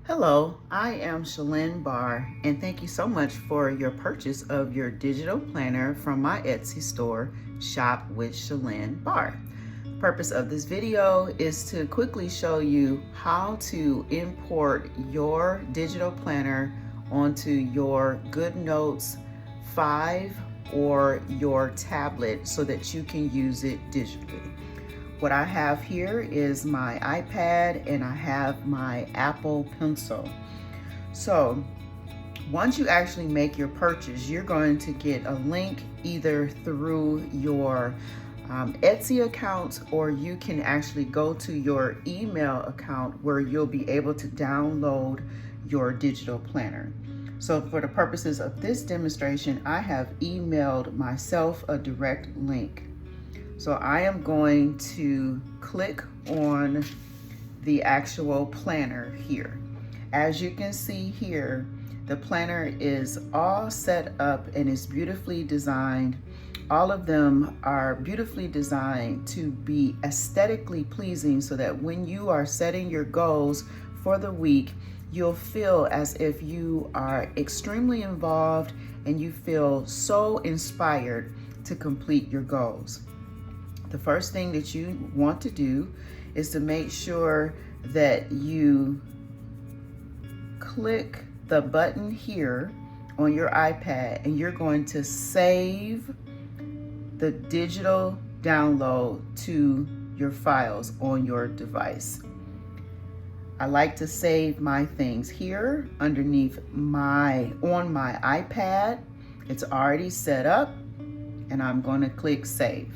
Hello, I am ShopwithShalynneBarr, and thank you so much for your purchase of your digital planner from my Etsy store, ShopwithShalynneBarr. The purpose of this video is to quickly show you how to import your digital planner onto your Goodnotes 5 or your tablet so that you can use it digitally. What I have here is my iPad and I have my Apple Pencil. So once you actually make your purchase, you're going to get a link either through your Etsy account, or you can actually go to your email account where you'll be able to download your digital planner. So for the purposes of this demonstration, I have emailed myself a direct link. So I am going to click on the actual planner here. As you can see here, the planner is all set up and is beautifully designed. All of them are beautifully designed to be aesthetically pleasing so that when you are setting your goals for the week, you'll feel as if you are extremely involved and you feel so inspired to complete your goals. The first thing that you want to do is to make sure that you click the button here on your iPad and you're going to save the digital download to your files on your device. I like to save my things here underneath on my iPad. It's already set up and I'm going to click save.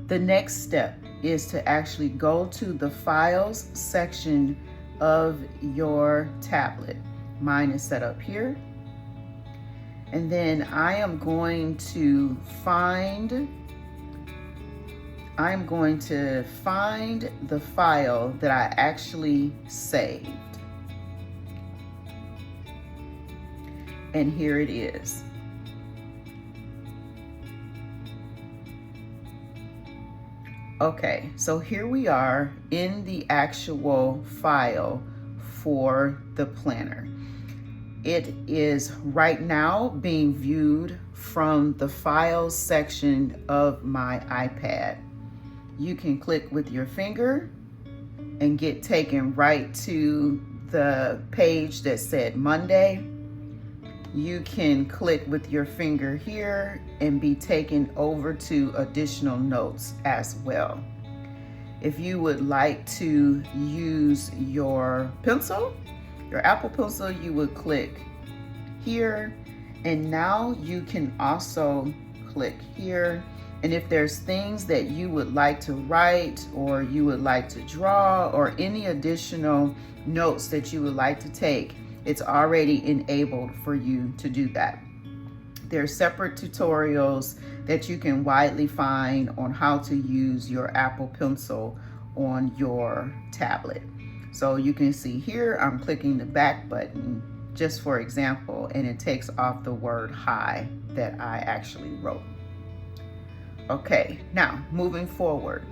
The next step is to actually go to the files section of your tablet. Mine is set up here. And then I am going to find the file that I actually saved. And here it is. Okay, so here we are in the actual file for the planner. It is right now being viewed from the files section of my iPad. You can click with your finger and get taken right to the page that said Monday. You can click with your finger here and be taken over to additional notes as well. If you would like to use your pencil, your Apple Pencil, you would click here, and now you can also click here. And if there's things that you would like to write or you would like to draw or any additional notes that you would like to take, it's already enabled for you to do that. There are separate tutorials that you can widely find on how to use your Apple Pencil on your tablet. So you can see here, I'm clicking the back button just for example, and it takes off the word hi that I actually wrote. Okay, now moving forward.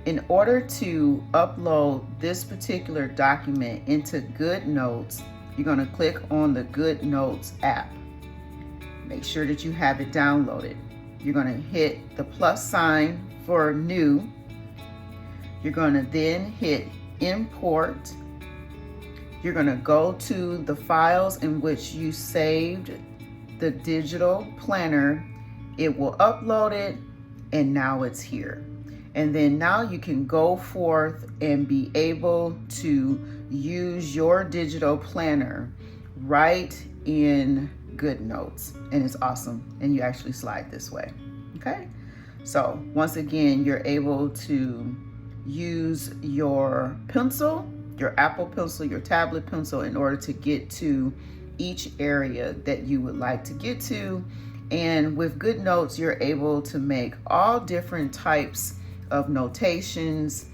In order to upload this particular document into Goodnotes, you're going to click on the Goodnotes app. Make sure that you have it downloaded. You're going to hit the plus sign for new. You're going to then hit import. You're going to go to the files in which you saved the digital planner. It will upload it, and now it's here. And then now you can go forth and be able to use your digital planner right in Goodnotes. And it's awesome. And you actually slide this way. Okay. So once again, you're able to use your pencil, your Apple Pencil, your tablet pencil in order to get to each area that you would like to get to. And with Goodnotes, you're able to make all different types of notations,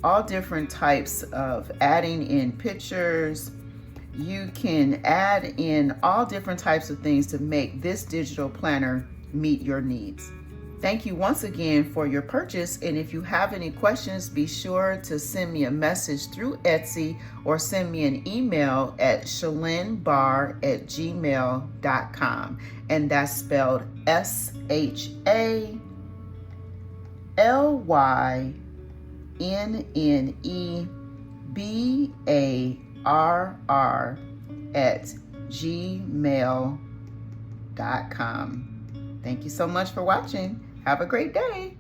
all different types of adding in pictures. You can add in all different types of things to make this digital planner meet your needs. Thank you once again for your purchase, and if you have any questions, be sure to send me a message through Etsy or send me an email at ShallynneBarr@gmail.com, and that's spelled ShallynneBarr@gmail.com. Thank you so much for watching. Have a great day.